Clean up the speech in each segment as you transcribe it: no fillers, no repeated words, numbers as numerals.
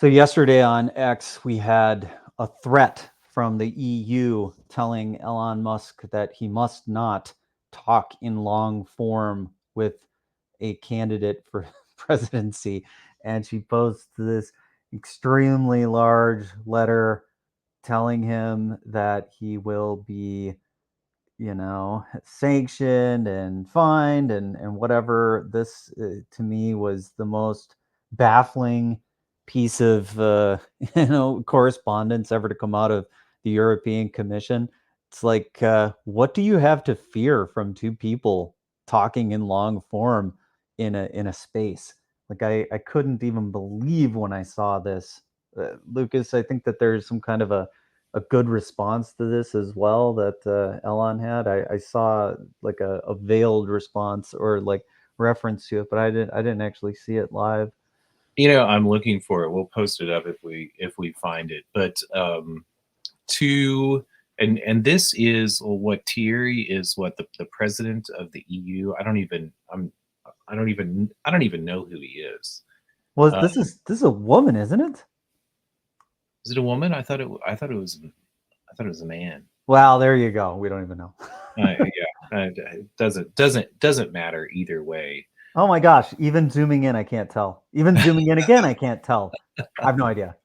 So yesterday on X, we had a threat from the EU telling Elon Musk that he must not talk in long form with a candidate for presidency. And she posts this extremely large letter telling him that he will be, sanctioned and fined and whatever. This to me was the most baffling piece of correspondence ever to come out of the European Commission. It's like, what do you have to fear from two people talking in long form in a space? Like I couldn't even believe when I saw this. Lucas, I think that there's some kind of a good response to this as well that Elon had. I saw like a veiled response or like reference to it, but I didn't actually see it live. I'm looking for it. We'll post it up if we find it. But to and this is what Thierry is, what the president of the EU. I don't even know who he is. Well, Uh, this is a woman, isn't it? is it a woman? I thought it was a man. Well, there you go. We don't even know. Yeah, it doesn't matter either way. Oh my gosh! Even zooming in, I can't tell. Even zooming in again, I can't tell. I have no idea.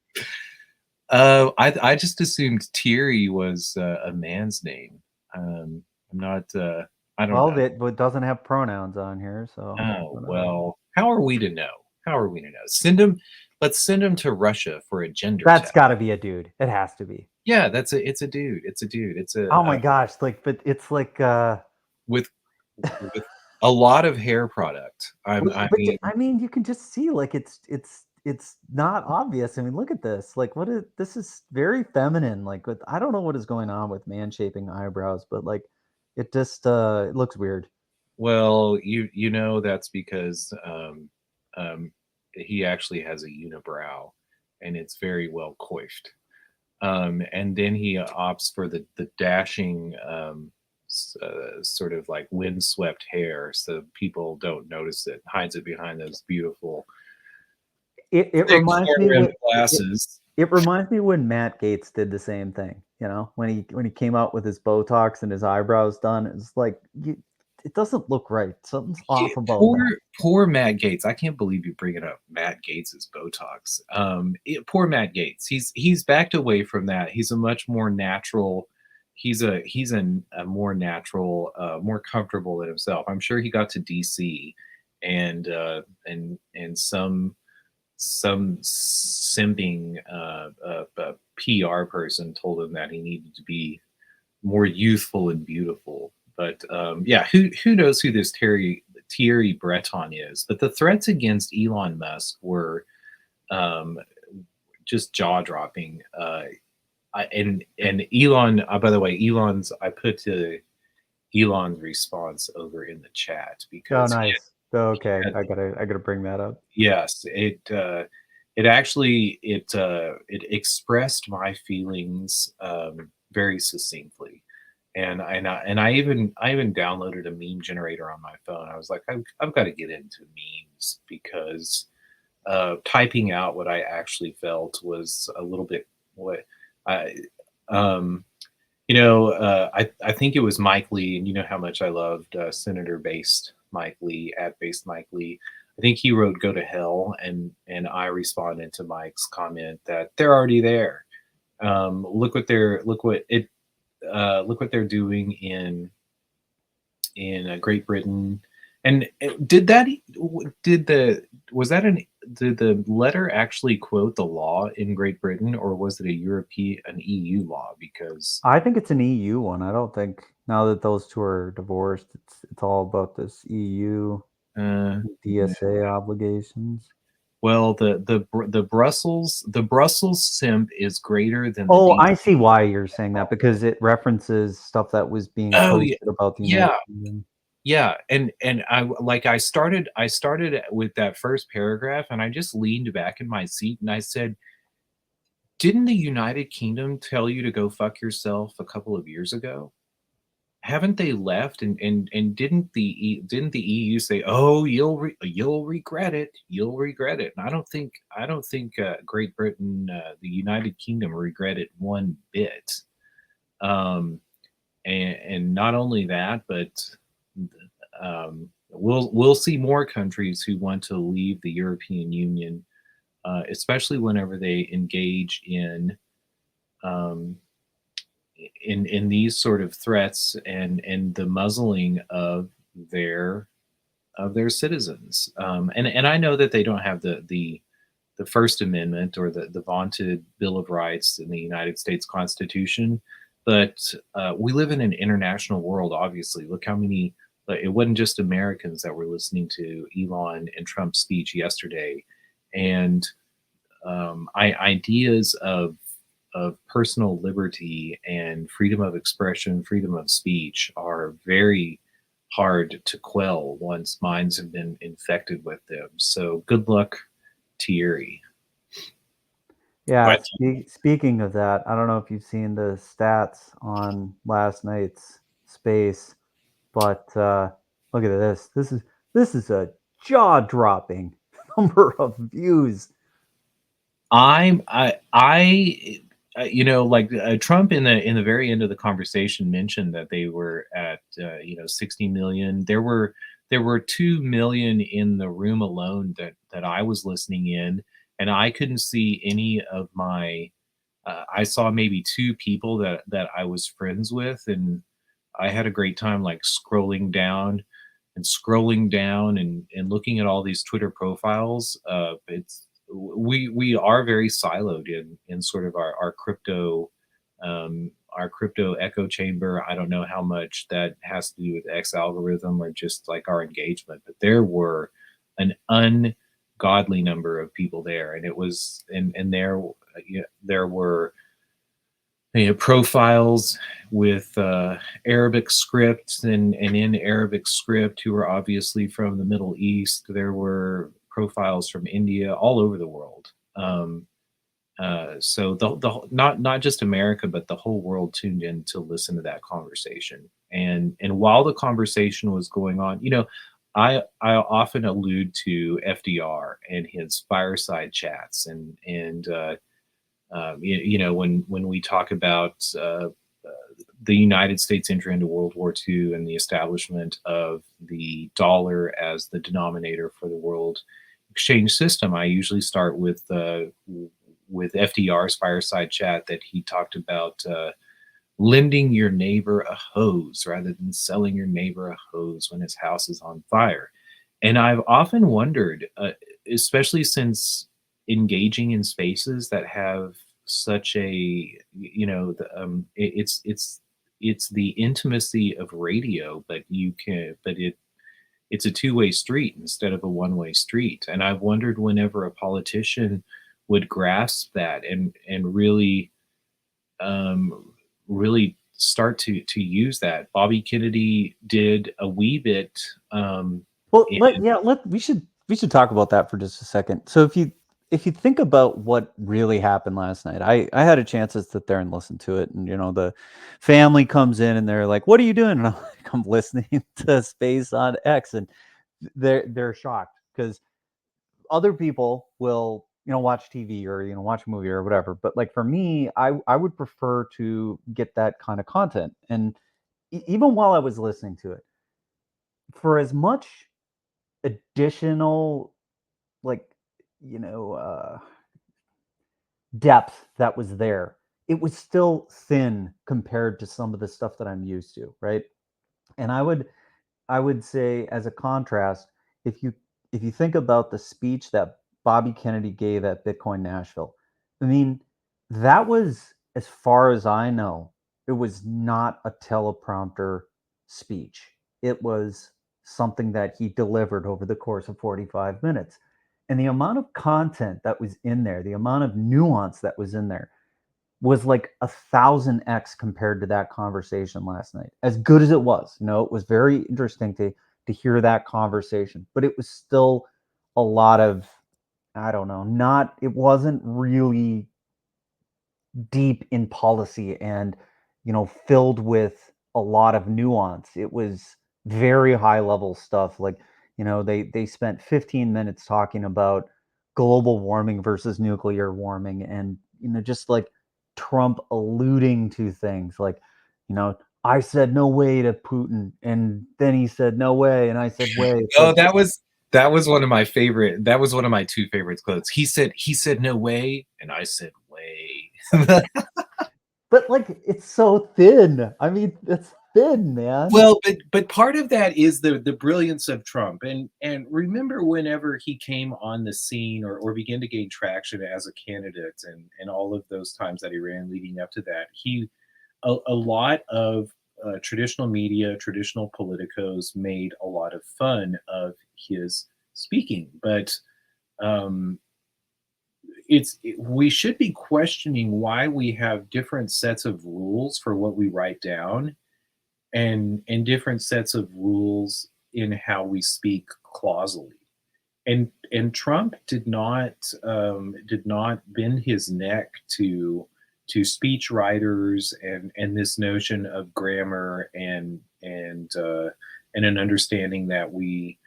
I just assumed Thierry was a man's name. I'm not. I don't Well, know. it doesn't have pronouns on here, so Oh whatever. well, how are we to know? How are we to know? Send him. Let's send him to Russia for a gender That's test. got to be a dude. It has to be. Yeah, it's a dude. It's a dude. It's a Oh my gosh! Like, but it's like. with with a lot of hair product. I But mean, I mean, you can just see like it's not obvious. I mean, look at this. Like, this is very feminine. Like, I don't know what is going on with man shaping eyebrows, but like, it just it looks weird. well, that's because he actually has a unibrow, and it's very well coiffed. And then he opts for the dashing sort of like windswept hair, so people don't notice it. Hides it behind those beautiful It thick reminds me rim what glasses. it reminds me when Matt Gaetz did the same thing. You know, when he came out with his Botox and his eyebrows done, it's like it doesn't look right. Something's Yeah, off about poor that. poor Matt Gates. I can't believe you bringing up Matt Gates's Botox. Poor Matt Gates. He's backed away from that. He's a much more natural. He's a more natural, more comfortable in himself. I'm sure he got to DC, and some simping PR person told him that he needed to be more youthful and beautiful. But yeah, who knows who this Thierry Breton is? But the threats against Elon Musk were um, just jaw dropping. And Elon, by the way, I put Elon's response over in the chat Oh, because nice. he Okay, had, I gotta bring that up. yes, it actually it expressed my feelings very succinctly. And I even downloaded a meme generator on my phone. I was like, I've got to get into memes because typing out what I actually felt was a little bit what I um I think it was Mike Lee, and you know how much I loved Senator Based Mike Lee at Based Mike Lee. I think he wrote "Go to Hell," and I responded to Mike's comment that they're already there. Look what they're doing in Great Britain. And did that did the was that an did the letter actually quote the law in Great Britain, or was it an EU law? Because I think it's an EU one. I don't think now that those two are divorced, it's all about this EU yeah. DSA obligations. Well, the Brussels simp is greater than the Oh, D. I see why you're saying that because it references stuff that was being Oh yeah, posted about the United yeah, Kingdom. yeah. And I started with that first paragraph, and I just leaned back in my seat and I said, "Didn't the United Kingdom tell you to go fuck yourself a couple of years ago? haven't they left? And didn't the EU say, "Oh, you'll regret it, you'll regret it"? And I don't think Great Britain, the United Kingdom, regret it one bit. Um, and not only that, but we'll see more countries who want to leave the European Union, especially whenever they engage um, in these sort of threats and the muzzling their of their citizens. And I know that they don't have the First Amendment or the vaunted Bill of Rights in the United States Constitution, but we live in an international world. Obviously, look how many. It wasn't just Americans that were listening to Elon and Trump's speech yesterday, and ideas of personal liberty and freedom of expression, freedom of speech are very hard to quell once minds have been infected with them. So good luck, Thierry. Yeah, But speaking of that, I don't know if you've seen the stats on last night's space, but look at this. This is a jaw-dropping number of views. I'm you know, like Trump in the very end of the conversation mentioned that they were at 60 million. There were 2 million in the room alone that I was listening in, and I couldn't see any of my. I saw maybe two people that I was friends with, and I had a great time like scrolling down and looking at all these Twitter profiles. It's we are very siloed in sort of our crypto echo chamber. I don't know how much that has to do with X algorithm or just like our engagement, but there were an ungodly number of people there, and it was and there there were profiles with Arabic script and in Arabic script who were obviously from the Middle East. There were profiles from India, all over the world. So not just America, but the whole world tuned in to listen to that conversation. And while the conversation was going on, I often allude to FDR and his fireside chats and when we talk about the United States entry into World War II and the establishment of the dollar as the denominator for the world exchange system, I usually start with FDR's fireside chat that he talked about lending your neighbor a hose rather than selling your neighbor a hose when his house is on fire. And I've often wondered, especially since engaging in spaces that have such a, it's the intimacy of radio, but it's a two-way street instead of a one-way street. And I've wondered whenever a politician would grasp that and really start to use that. Bobby Kennedy did a wee bit. Well, In, we should talk about that for just a second. So if you think about what really happened last night, I had a chance to sit there and listen to it, and the family comes in and they're like, "What are you doing?" And I'm like, "I'm listening to Space on X," and they're shocked because other people will watch TV or watch a movie or whatever, but like for me, I would prefer to get that kind of content. And even while I was listening to it, for as much additional, like, you know uh depth that was there, it was still thin compared to some of the stuff that I'm used to, right? And I would say, as a contrast, if you think about the speech that Bobby Kennedy gave at Bitcoin Nashville, I mean, that was, as far as I know, it was not a teleprompter speech. It was something that he delivered over the course of 45 minutes. And the amount of content that was in there, the amount of nuance that was in there, was like 1,000x compared to that conversation last night. As good as it was, it was very interesting to hear that conversation, but it was still a lot of, I don't know, not it wasn't really deep in policy and filled with a lot of nuance. It was very high level stuff. Like, they spent 15 minutes talking about global warming versus nuclear warming, and just like Trump alluding to things like, I said no way to Putin, and then he said no way, and I said way. It's Oh, like, that was one of my favorite. That was one of my two favorite quotes. He said no way, and I said way. but like it's so thin. I mean, it's thin, man. Well, but part of that is the brilliance of Trump, and remember whenever he came on the scene or began to gain traction as a candidate, and all of those times that he ran leading up to that, a lot of traditional media, traditional politicos made a lot of fun of his speaking, but um, we should be questioning why we have different sets of rules for what we write down and different sets of rules in how we speak clausally. And Trump did not bend his neck to speech writers and this notion of grammar and an understanding that we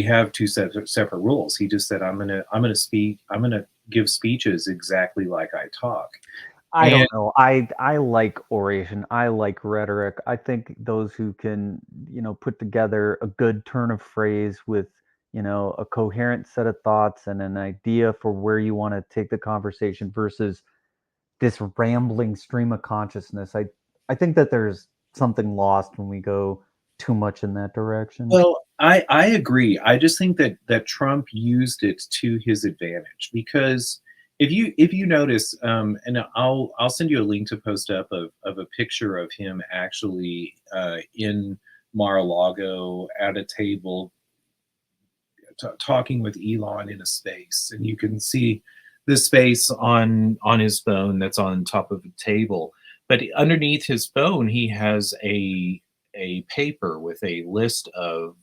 have two separate rules. He just said, I'm gonna give speeches exactly like I talk. I And don't know. I like oration. I like rhetoric. I think those who can, put together a good turn of phrase with, a coherent set of thoughts and an idea for where you want to take the conversation versus this rambling stream of consciousness. I think that there's something lost when we go too much in that direction. Well, I agree. I just think that Trump used it to his advantage because if you notice, and I'll send you a link to post up of a picture of him actually in Mar-a-Lago at a table talking with Elon in a space, and you can see the space on his phone that's on top of a table. But underneath his phone, he has a paper with a list of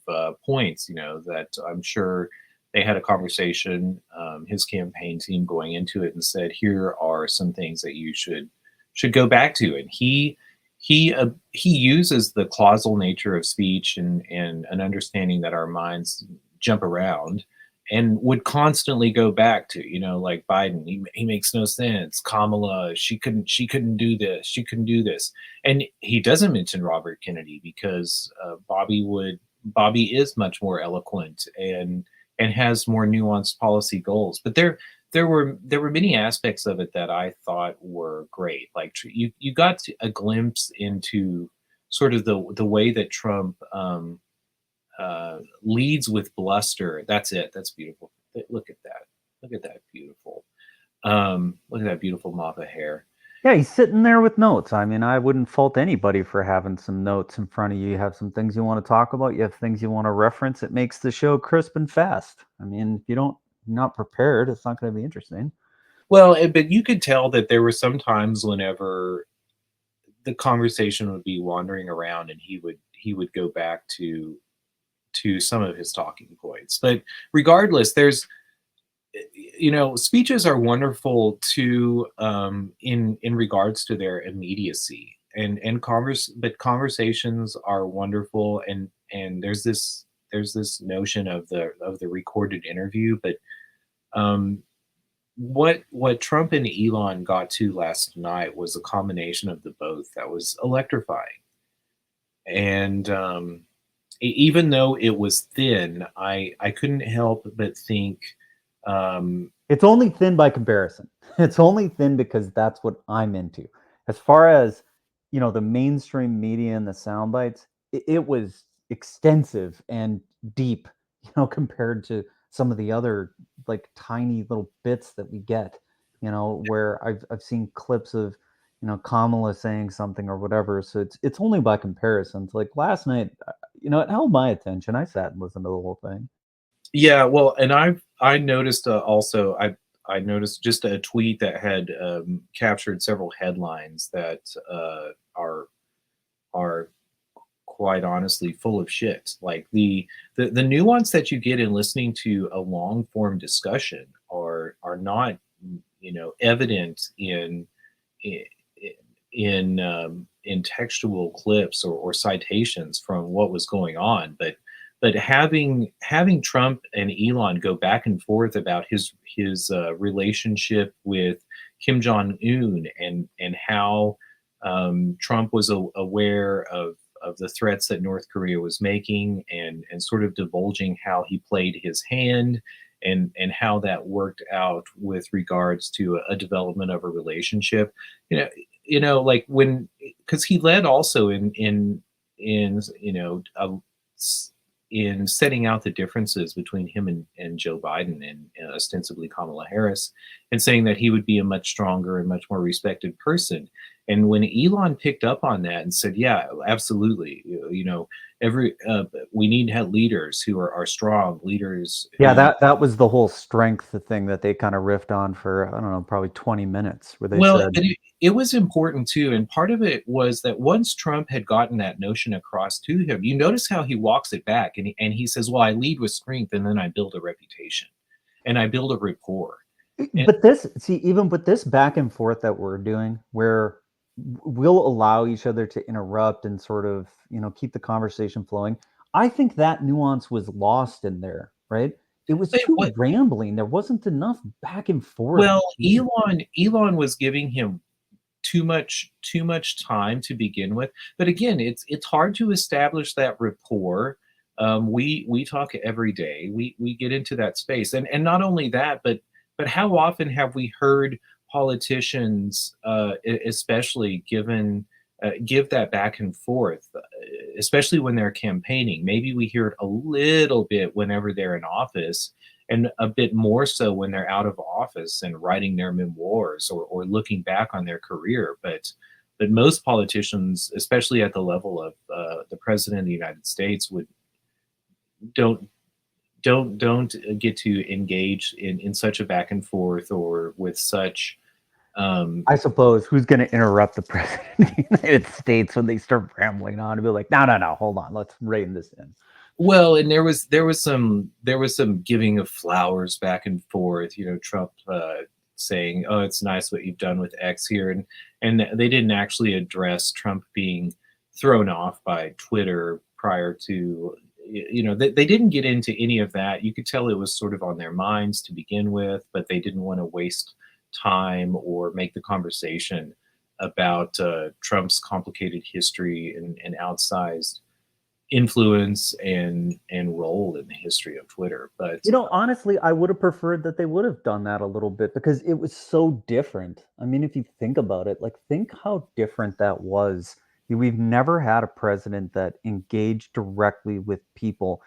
points. That I'm sure they had a conversation. His campaign team going into it and said, "Here are some things that you should go back to," and he uses the causal nature of speech and an understanding that our minds jump around and would constantly go back to, like Biden, he makes no sense. Kamala, she couldn't do this, she couldn't do this. And he doesn't mention Robert Kennedy because Bobby is much more eloquent and has more nuanced policy goals. But there were many aspects of it that I thought were great. Like you got a glimpse into sort of the way that Trump leads with bluster. That's it. That's beautiful. Look at that. Look at that beautiful. Look at that beautiful mop of hair. Yeah, he's sitting there with notes. I mean, I wouldn't fault anybody for having some notes in front of you. You have some things you want to talk about, you have things you want to reference. It makes the show crisp and fast. I mean, if you're not prepared, it's not going to be interesting. Well, but you could tell that there were some times whenever the conversation would be wandering around, and he would go back to some of his talking points. But regardless, speeches are wonderful too, in regards to their immediacy, but conversations are wonderful, and there's this notion of the recorded interview. But um what Trump and Elon got to last night was a combination of the both that was electrifying. And even though it was thin, I couldn't help but think, um, It's only thin by comparison. It's only thin because that's what I'm into. As far as, the mainstream media and the sound bites, it was extensive and deep, compared to some of the other like tiny little bits that we get, where I've seen clips of, Kamala saying something or whatever. So it's only by comparison. So like last night, it held my attention. I sat and listened to the whole thing. yeah, well, and I noticed also I noticed just a tweet that had captured several headlines that are quite honestly full of shit. Like the nuance that you get in listening to a long form discussion are not evident in in textual clips or citations from what was going on, but having Trump and Elon go back and forth about his relationship with Kim Jong Un and how Trump was aware of the threats that North Korea was making and sort of divulging how he played his hand and how that worked out with regards to a development of a relationship. You know, like when because he led also in in setting out the differences between him and Joe Biden and ostensibly Kamala Harris, and saying that he would be a much stronger and much more respected person. And when Elon picked up on that and said, "Yeah, absolutely, every we need to have leaders who are strong leaders Yeah, who." that was the whole strength thing that they kind of riffed on for, I don't know, probably 20 minutes where they Well, said, but it was important too, and part of it was that once Trump had gotten that notion across to him, you notice how he walks it back, and he says, "Well, I lead with strength, and then I build a reputation, and I build a rapport." And but this, see, even with this back and forth that we're doing, where we'll allow each other to interrupt and sort of, keep the conversation flowing. I think that nuance was lost in there, right? It was but too what? rambling. There wasn't enough back and forth Well, between. Elon was giving him too much time to begin with. But again, it's hard to establish that rapport. We talk every day. We get into that space, and not only that, but how often have we heard politicians, especially give that back and forth, especially when they're campaigning. Maybe we hear it a little bit whenever they're in office, and a bit more so when they're out of office and writing their memoirs or looking back on their career. But most politicians, especially at the level of the president of the United States, would don't don't get to engage in such a back and forth or with such. Um, I suppose who's going to interrupt the president of the United States when they start rambling on and be like, no, no, no, hold on, let's rein this in. Well, and there was some giving of flowers back and forth. Trump saying, "Oh, it's nice what you've done with X here," and they didn't actually address Trump being thrown off by Twitter prior to. They didn't get into any of that. You could tell it was sort of on their minds to begin with, but they didn't want to waste time or make the conversation about Trump's complicated history and outsized influence and role in the history of Twitter. But Honestly, I would have preferred that they would have done that a little bit because it was so different. I mean, if you think about it, like, think how different that was. We've never had a president that engaged directly with people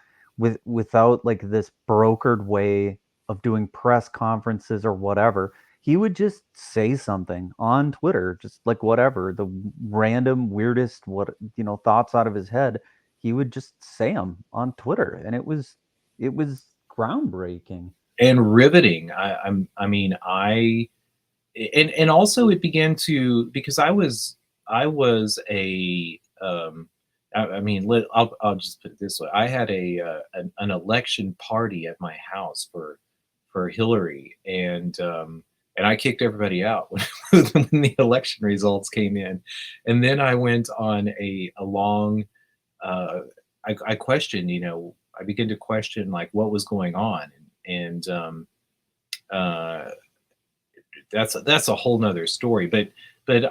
without like this brokered way of doing press conferences or whatever. He would just say something on Twitter, just like whatever, the random weirdest thoughts out of his head. He would just say them on Twitter, and it was groundbreaking. and riveting. And also it began to because I was a I mean I'll just put it this way. I had an election party at my house for Hillary, and I kicked everybody out when the election results came in, and then I went on a long uh, I questioned, I began to question like what was going on, and uh, that's a whole nother story. But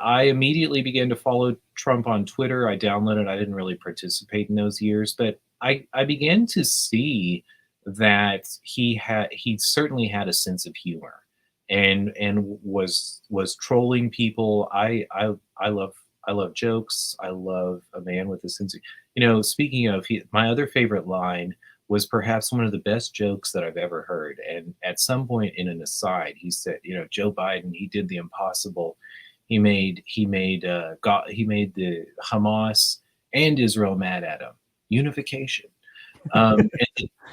I immediately began to follow Trump on Twitter. I downloaded. I didn't really participate in those years, but I began to see that he certainly had a sense of humor, and was trolling people. I love jokes. I love a man with a sense of, speaking of, my other favorite line was perhaps one of the best jokes that I've ever heard. And at some point in an aside, he said, Joe Biden, he did the impossible. He made the Hamas and Israel mad at him. Unification. And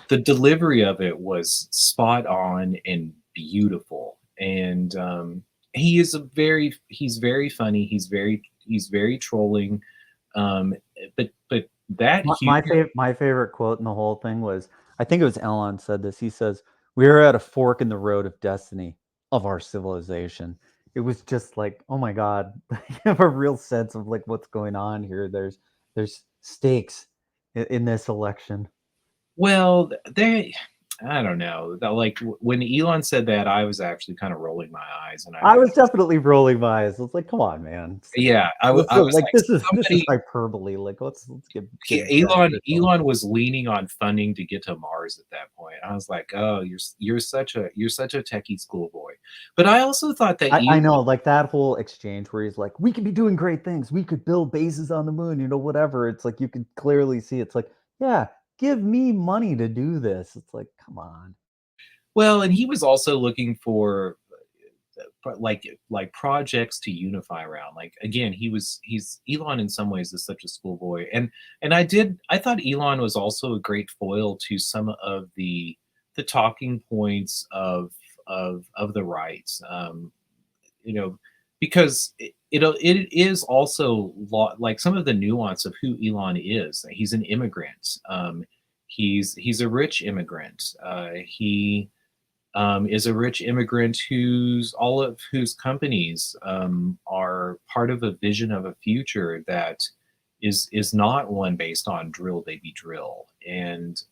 the delivery of it was spot on and beautiful. And he's very funny. He's very trolling. But that humor. My favorite quote in the whole thing was, I think it was Elon said this. He says, "We are at a fork in the road of destiny of our civilization." it was just like, oh my god, I have a real sense of like what's going on here. There's stakes in this election. Well, they I don't know. Like when Elon said that, I was actually kind of rolling my eyes, and I I was definitely rolling my eyes. I was like, come on, man. It's like, yeah, let's I was like like this is somebody. hyperbole. Like let's get beneficial. Elon was leaning on funding to get to Mars at that point. I was like, oh, you're such a techie schoolboy. But I also thought that I Elon. know, like that whole exchange where he's like, "We could be doing great things. We could build bases on the moon, whatever." It's like you can clearly see. It's like, yeah, give me money to do this. It's like, come on. Well, and he was also looking for like projects to unify around. Like again, he's Elon in some ways is such a schoolboy, and I thought Elon was also a great foil to some of the talking points of the right. You know, because it is also like some of the nuance of who Elon is. He's an immigrant. He's a rich immigrant. He is a rich immigrant whose all of whose companies are part of a vision of a future that is not one based on drill baby drill and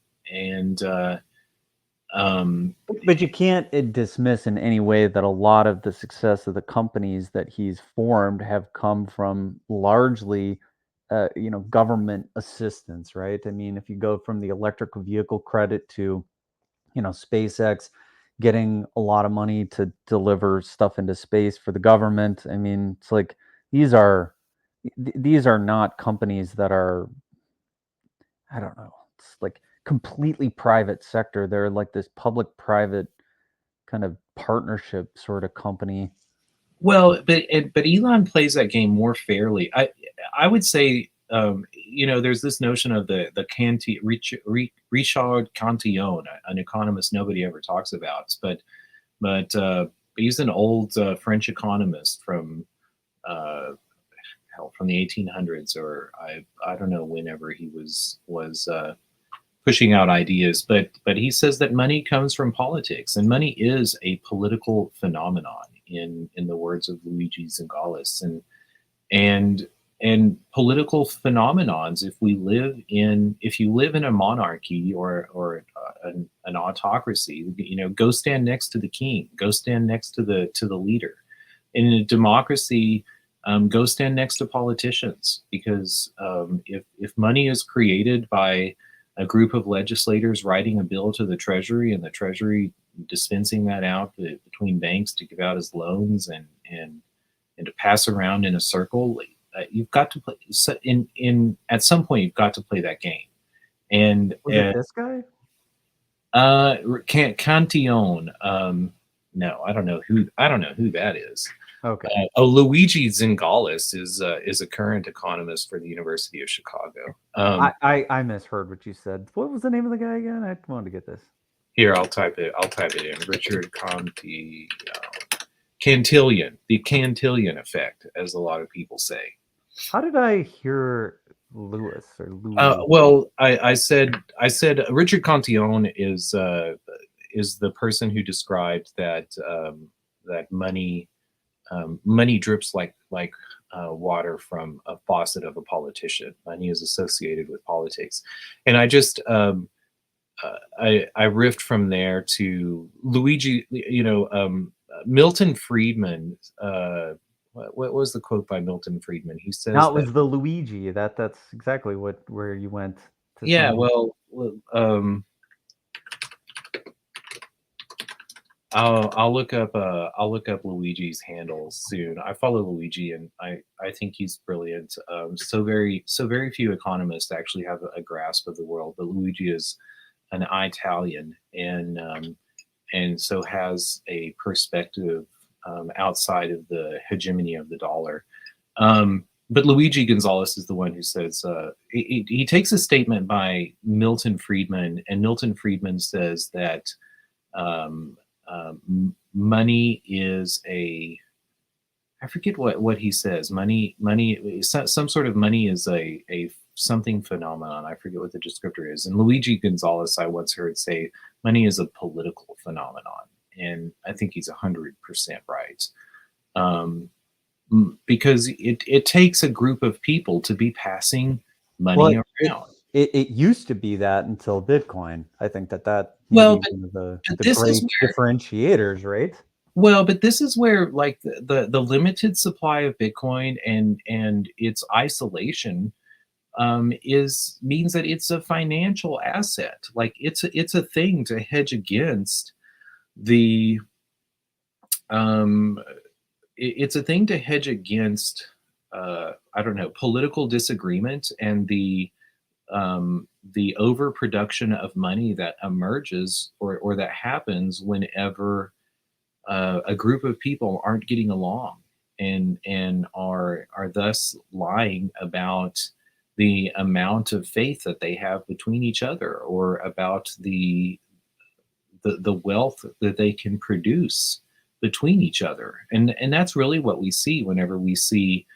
um, But you can't dismiss in any way that a lot of the success of the companies that he's formed have come from largely, government assistance, right? I mean, if you go from the electric vehicle credit to SpaceX getting a lot of money to deliver stuff into space for the government. I mean, it's like these are these are not companies that are, I don't know, it's like completely private sector. They're like this public private kind of partnership sort of company. well, but Elon plays that game more fairly. I would say there's this notion of the Richard Cantillon, an economist nobody ever talks about, but he's an old French economist from uh, hell from the 1800s, or I don't know whenever he was pushing out ideas, but he says that money comes from politics, and money is a political phenomenon, in the words of Luigi Zingales, and and political phenomenons. If you live in a monarchy or an autocracy, go stand next to the king, go stand next to the leader. In a democracy, go stand next to politicians, because if money is created by a group of legislators writing a bill to the Treasury, and the Treasury dispensing that out between banks to give out as loans, and to pass around in a circle, you've got to play in at some point you've got to play that game. And Was it this guy? Cantillon, no, I don't know who that is. Okay. Luigi Zingales is a current economist for the University of Chicago. I misheard what you said. What was the name of the guy again? I wanted to get this. Here, I'll type it in. Richard Conti Cantillon, the Cantillon effect, as a lot of people say. How did I hear Lewis or Louis? Well, I said Richard Cantillon is the person who described that that money drips like water from a faucet of a politician. Money is associated with politics, and I just I riffed from there to Luigi. Milton Friedman. What was the quote by Milton Friedman? He Now says it that, was the Luigi. That's exactly where you went to yeah, find. well, I'll look up Luigi's handle soon. I follow Luigi, and I think he's brilliant. So very few economists actually have a grasp of the world, but Luigi is an Italian, and so has a perspective outside of the hegemony of the dollar. But Luigi Gonzalez is the one who says he takes a statement by Milton Friedman, and Milton Friedman says that um, money is a, I forget what he says. Some sort of money is a something phenomenon. I forget what the descriptor is. And Luigi Gonzalez, I once heard say, money is a political phenomenon, and I think he's 100% right. um, because it takes a group of people to be passing Well, money it around. it used to be that until Bitcoin. I think that may Well, be one of but the this is great where differentiators, right? but this is where like the limited supply of Bitcoin and its isolation is means that it's a financial asset. Like it's a thing to hedge against the um, it's a thing to hedge against I don't know, political disagreement and the overproduction of money that emerges or that happens whenever a group of people aren't getting along and are thus lying about the amount of faith that they have between each other or about the wealth that they can produce between each other. And that's really what we see whenever we see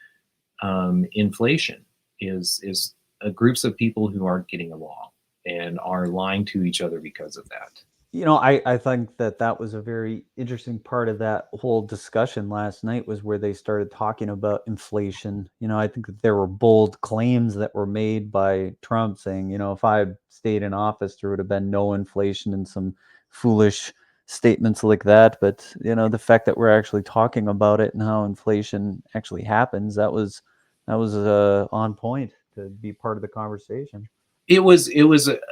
inflation is groups of people who aren't getting along and are lying to each other because of that. I think that that was a very interesting part of that whole discussion last night was where they started talking about inflation. I think that there were bold claims that were made by Trump saying, if I had stayed in office, there would have been no inflation and some foolish statements like that. But, the fact that we're actually talking about it and how inflation actually happens, that was on point to be part of the conversation. It was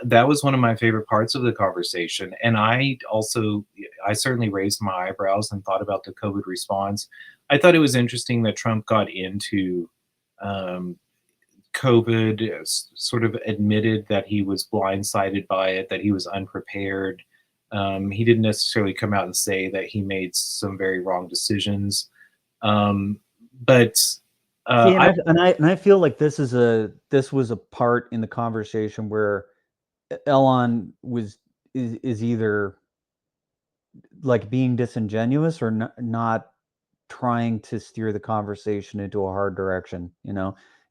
that was one of my favorite parts of the conversation, and I certainly raised my eyebrows and thought about the COVID response. I thought it was interesting that Trump got into um, COVID, sort of admitted that he was blindsided by it, that he was unprepared. He didn't necessarily come out and say that he made some very wrong decisions, um, but See, and I I feel like this was a part in the conversation where Elon is either like being disingenuous or not trying to steer the conversation into a hard direction.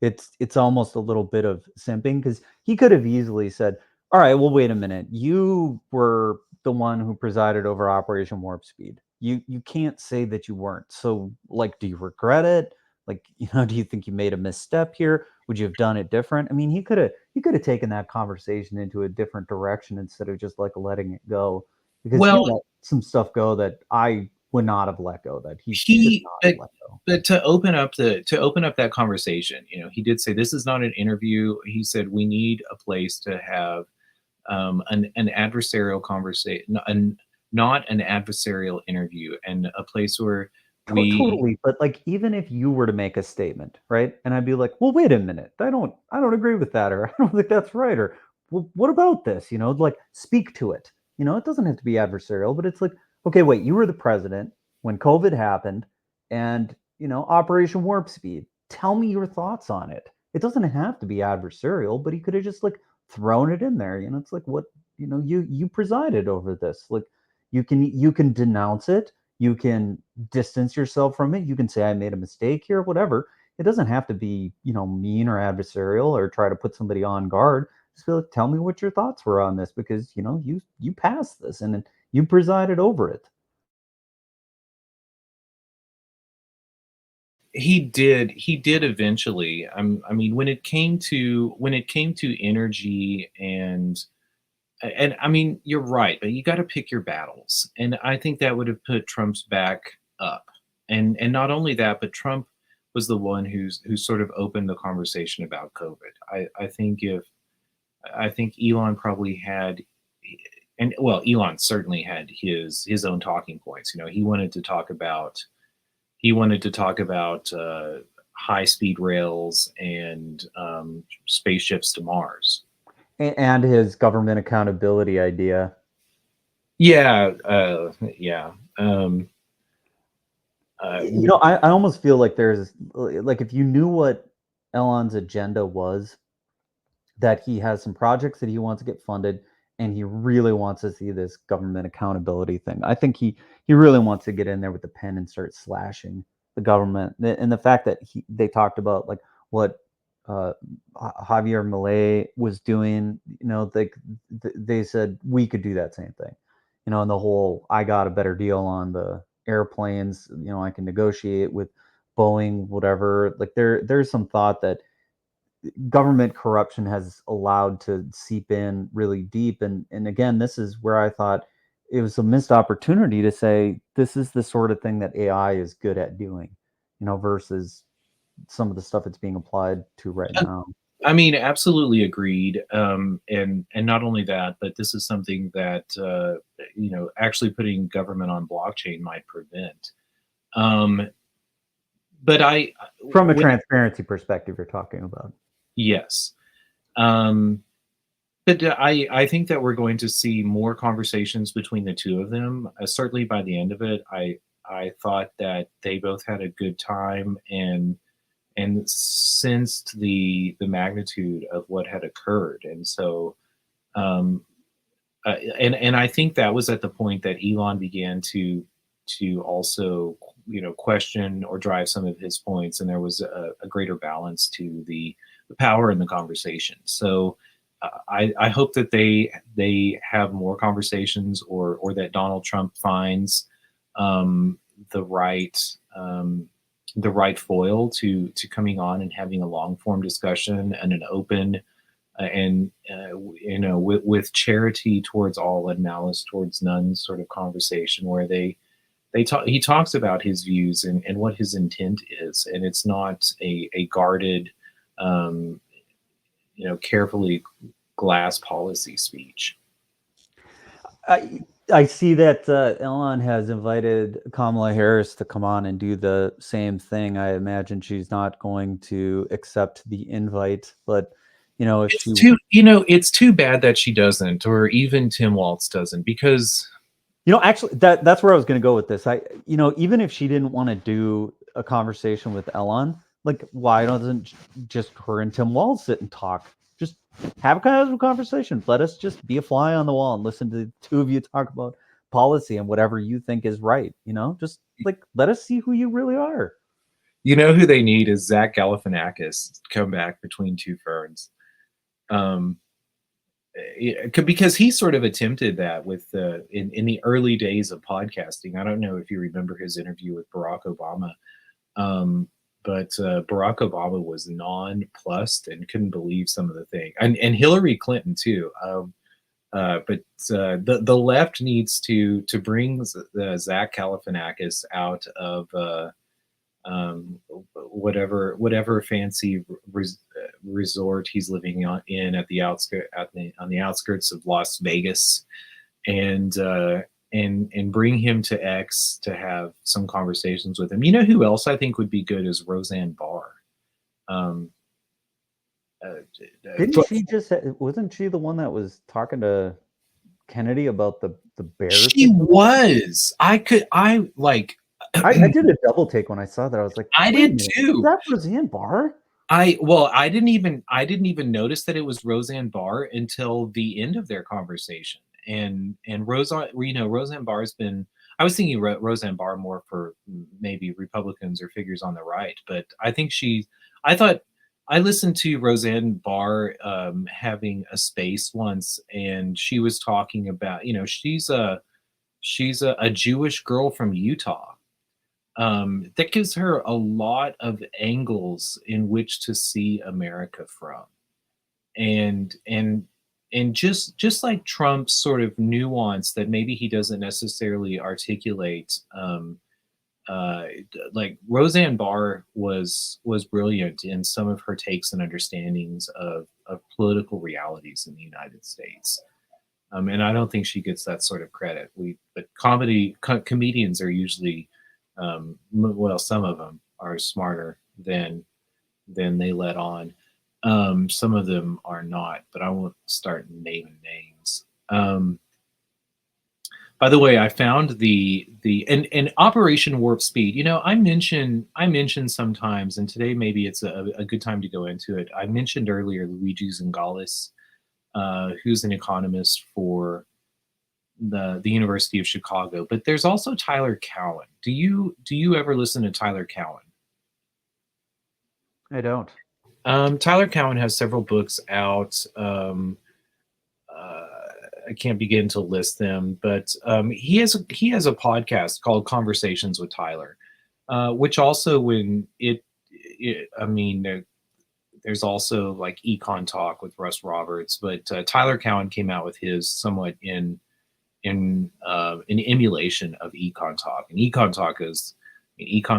It's almost a little bit of simping because he could have easily said, "All right, well, wait a minute. You were the one who presided over Operation Warp Speed. You can't say that you weren't. So, like, do you regret it? Like, do you think you made a misstep here? Would you have done it different? I mean, he could have taken that conversation into a different direction instead of just like letting it go because he well, let some stuff go that I would not have let go, that he should he not have but let go. but to open up that conversation, he did say this is not an interview. He said we need a place to have an adversarial conversation, not an adversarial interview, and a place where we Totally, but, like, even if you were to make a statement, right? And I'd be like, "Well, wait a minute. I don't agree with that," or, "I don't think that's right," or, "Well, what about this?" Like, speak to it. It doesn't have to be adversarial, but it's like, "Okay, wait, you were the president when COVID happened and, Operation Warp Speed. Tell me your thoughts on it." It doesn't have to be adversarial, but he could have just, like, thrown it in there. It's like, "What?" You presided over this. Like, you can denounce it, you can distance yourself from it. You can say, I made a mistake here, whatever. It doesn't have to be, mean or adversarial or try to put somebody on guard. Just be like, tell me what your thoughts were on this because, you passed this and you presided over it. he did eventually. I mean, when it came to energy and I mean, you're right, but you got to pick your battles, and I think that would have put Trump's back up. And not only that, but Trump was the one who sort of opened the conversation about COVID. I think Elon probably had, and well, Elon certainly had his own talking points. He wanted to talk about high speed rails and spaceships to Mars. And his government accountability idea. Yeah, yeah. Um, w- I almost feel like there's like if you knew what Elon's agenda was, that he has some projects that he wants to get funded and he really wants to see this government accountability thing. I think he really wants to get in there with the pen and start slashing the government. And the fact that they talked about like what uh, Javier Milei was doing, they said we could do that same thing. And the whole I got a better deal on airplanes. I can negotiate with Boeing, whatever. Like there's some thought that government corruption has allowed to seep in really deep. And again, this is where I thought it was a missed opportunity to say this is the sort of thing that AI is good at doing, versus some of the stuff it's being applied to right now. I mean, absolutely agreed. And not only that, but this is something that actually putting government on blockchain might prevent. Um, but From a when transparency perspective, you're talking about. yes, um, but I think that we're going to see more conversations between the two of them. Certainly by the end of it, I thought that they both had a good time and sensed the magnitude of what had occurred, and so um, and I think that was at the point that Elon began to also question or drive some of his points, and there was a greater balance to the power in the conversation. So I hope that they have more conversations, or that Donald Trump finds um, the right um, the right foil to coming on and having a long form discussion and an open and with charity towards all and malice towards none sort of conversation where they talk he talks about his views and what his intent is, and it's not a guarded um, carefully glass policy speech. I see that Elon has invited Kamala Harris to come on and do the same thing. I imagine she's not going to accept the invite, but if It's she, too it's too bad that she doesn't, or even Tim Waltz doesn't, because actually, that's where I was going to go with this. Even if she didn't want to do a conversation with Elon, like, why doesn't just her and Tim Walz sit and talk? Just have a casual conversation. Let us just be a fly on the wall and listen to the two of you talk about policy and whatever you think is right. Just like let us see who you really are. who they need is Zach Galifianakis to come back between two ferns. Um, because he sort of attempted that with in the early days of podcasting. I don't know if you remember his interview with Barack Obama, um, but Barack Obama was nonplussed and couldn't believe some of the things, and Hillary Clinton too. But the left needs to bring Zach Galifianakis out of whatever fancy resort he's living in at the on the outskirts of Las Vegas, and and bring him to X to have some conversations with him. You know who else I think would be good is Roseanne Barr. Um, Didn't she just? Wasn't she the one that was talking to Kennedy about the bear she situation? was. I like. I did a double take when I saw that. I was like, I wait a did minute, is too. that Roseanne Barr? I didn't even notice that it was Roseanne Barr until the end of their conversation. And Roseanne Barr's been. I was thinking Roseanne Barr more for maybe Republicans or figures on the right, but I think she. I thought I listened to Roseanne Barr having a space once, and she was talking about she's a Jewish girl from Utah, that gives her a lot of angles in which to see America from, and just like Trump's sort of nuance that maybe he doesn't necessarily articulate. Like Roseanne Barr was brilliant in some of her takes and understandings of political realities in the United States. And I don't think she gets that sort of credit. But comedians are usually, well, some of them are smarter than they let on. Some of them are not, but I won't start naming names. By the way, I found the and Operation Warp Speed. I mention sometimes, and today maybe it's a good time to go into it. I mentioned earlier Luigi Zingales, who's an economist for the University of Chicago. But there's also Tyler Cowen. Do you ever listen to Tyler Cowen? I don't. Tyler Cowen has several books out. I can't begin to list them, but he has a podcast called Conversations with Tyler, which also I mean, there's also like Econ Talk with Russ Roberts, but Tyler Cowan came out with his somewhat in an emulation of Econ Talk, and Econ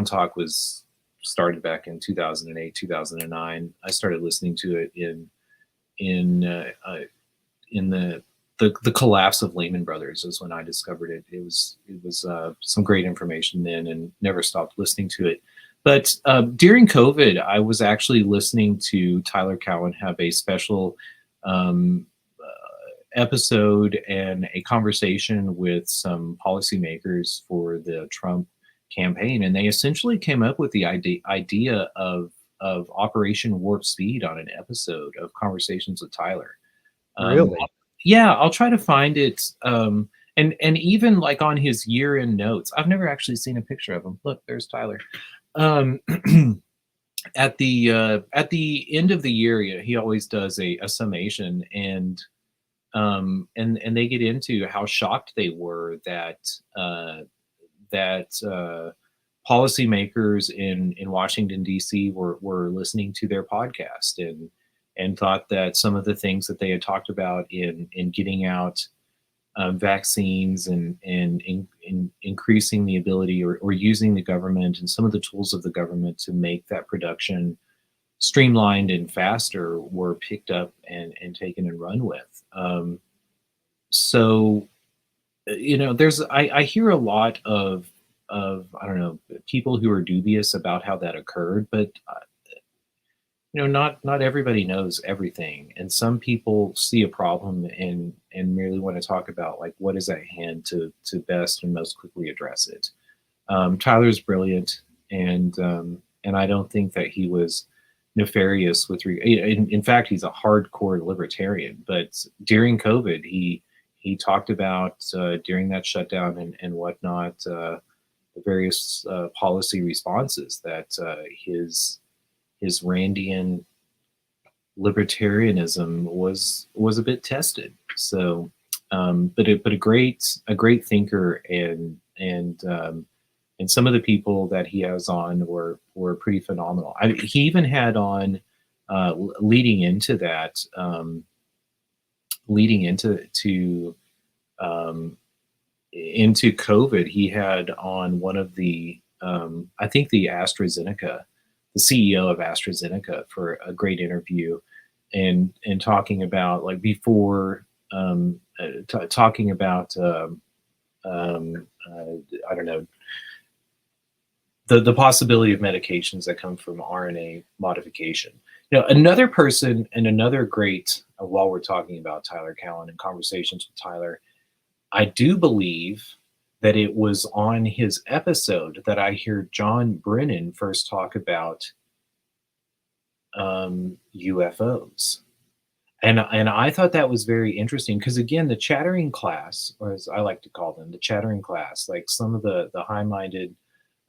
Talk was started back in 2008, 2009. I started listening to it in the collapse of Lehman Brothers is when I discovered it. It was some great information then, and never stopped listening to it. But during COVID, I was actually listening to Tyler Cowen have a special um, episode and a conversation with some policymakers for the Trump campaign, and they essentially came up with the idea of Operation Warp Speed on an episode of Conversations with Tyler. Really? Yeah, I'll try to find it. And even like on his year-end notes, I've never actually seen a picture of him. Look, there's Tyler. Um, at the end of the year, yeah, he always does a summation, and they get into how shocked they were that policymakers in Washington D.C. were listening to their podcast, and thought that some of the things that they had talked about in getting out vaccines and in increasing the ability, or using the government and some of the tools of the government to make that production streamlined and faster were picked up and taken and run with. So there's I hear a lot of I don't know, people who are dubious about how that occurred, but not everybody knows everything, and some people see a problem and merely want to talk about like what is at hand to best and most quickly address it. Tyler's brilliant, and I don't think that he was nefarious in fact, he's a hardcore libertarian. But during COVID, he talked about during that shutdown and whatnot, the various policy responses that his Randian libertarianism was a bit tested. So, but a great thinker, and some of the people that he has on were pretty phenomenal. He even had on leading into that, leading um, into COVID. He had on one of the I think the CEO of AstraZeneca, for a great interview, and talking about like before talking about I don't know, the possibility of medications that come from RNA modification. Another person and another great, while we're talking about Tyler Cowen and Conversations with Tyler, I do believe that it was on his episode that I hear John Brennan first talk about UFOs. And I thought that was very interesting because, again, the chattering class, or as I like to call them, the chattering class, like some of the high-minded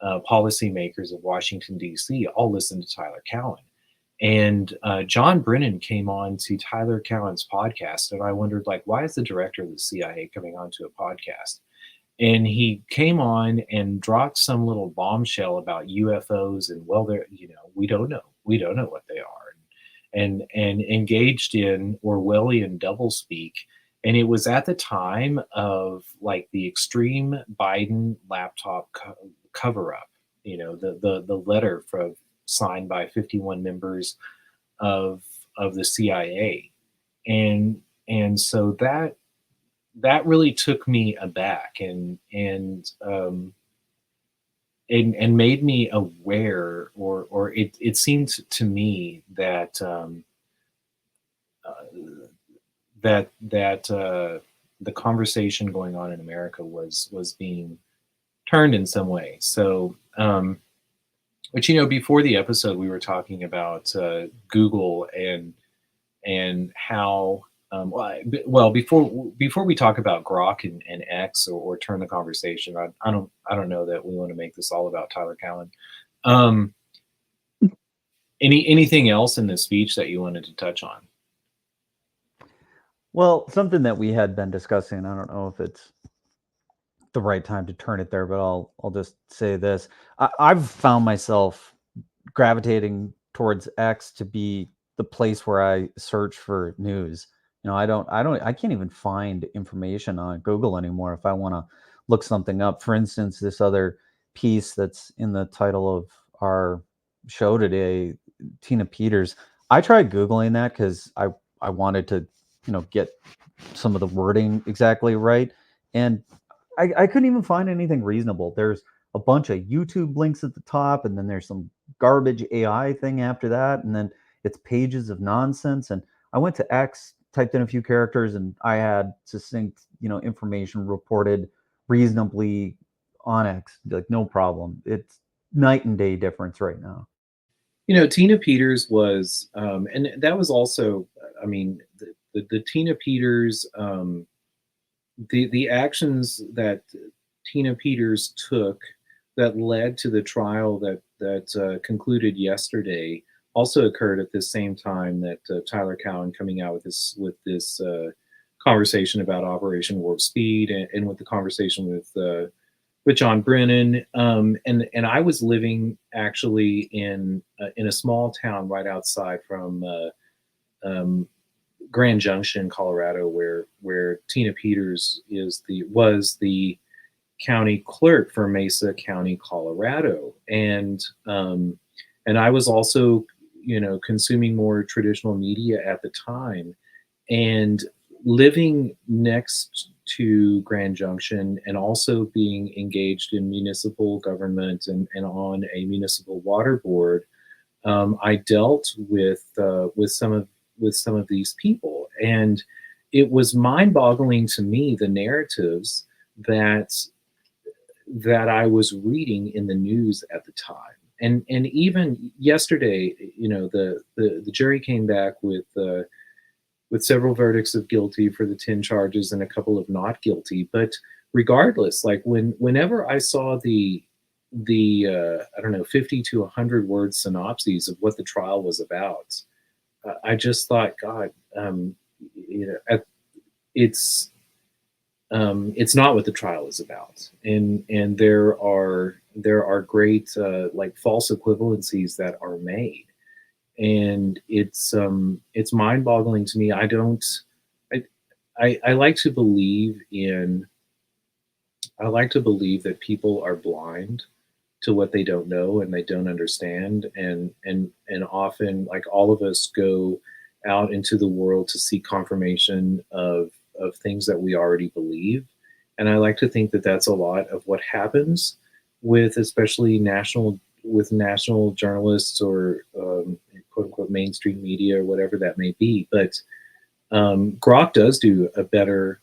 policymakers of Washington D.C. all listen to Tyler Cowen, and John Brennan came on to Tyler Cowen's podcast, and I wondered, like, why is the director of the CIA coming onto a podcast? And he came on and dropped some little bombshell about UFOs, and well, we don't know what they are, and engaged in Orwellian doublespeak. And it was at the time of like the extreme Biden laptop cover up, the letter signed by 51 members of the CIA, and so that really took me aback, and made me aware, or it seemed to me that the conversation going on in America was being turned in some way. So, but before the episode, we were talking about Google and how. Well, before we talk about Grok and X, or turn the conversation, I don't know that we want to make this all about Tyler Cowen. Um, anything else in this speech that you wanted to touch on? Well, something that we had been discussing, I don't know if it's the right time to turn it there, but I'll just say this. I've found myself gravitating towards X to be the place where I search for news. I can't even find information on Google anymore if I want to look something up. For instance, this other piece that's in the title of our show today, Tina Peters. I tried Googling that because I wanted to, get some of the wording exactly right. And I couldn't even find anything reasonable. There's a bunch of YouTube links at the top, and then there's some garbage AI thing after that, and then it's pages of nonsense. And I went to X, typed in a few characters, and I had succinct, information reported reasonably on X, like no problem. It's night and day difference right now. Tina Peters was, and that was also, I mean, the Tina Peters, the actions that Tina Peters took that led to the trial that concluded yesterday also occurred at the same time that Tyler Cowen coming out with this conversation about Operation Warp Speed, and with the conversation with John Brennan, and I was living actually in a small town right outside from um, Grand Junction, Colorado, where Tina Peters was the county clerk for Mesa County, Colorado, and I was also consuming more traditional media at the time, and living next to Grand Junction and also being engaged in municipal government and on a municipal water board, I dealt with some of these people, and it was mind-boggling to me the narratives that that I was reading in the news at the time. And even yesterday, the jury came back with several verdicts of guilty for the 10 charges and a couple of not guilty. But regardless, like whenever I saw the I don't know, 50 to 100 word synopses of what the trial was about, I just thought, God, it's it's not what the trial is about, and there are great like false equivalencies that are made, and it's mind-boggling to me. I, I like to believe in I like to believe that people are blind to what they don't know and they don't understand, and often, like, all of us go out into the world to seek confirmation of things that we already believe. And I like to think that that's a lot of what happens with, especially national journalists, or quote unquote mainstream media, or whatever that may be. But Grok does do a better.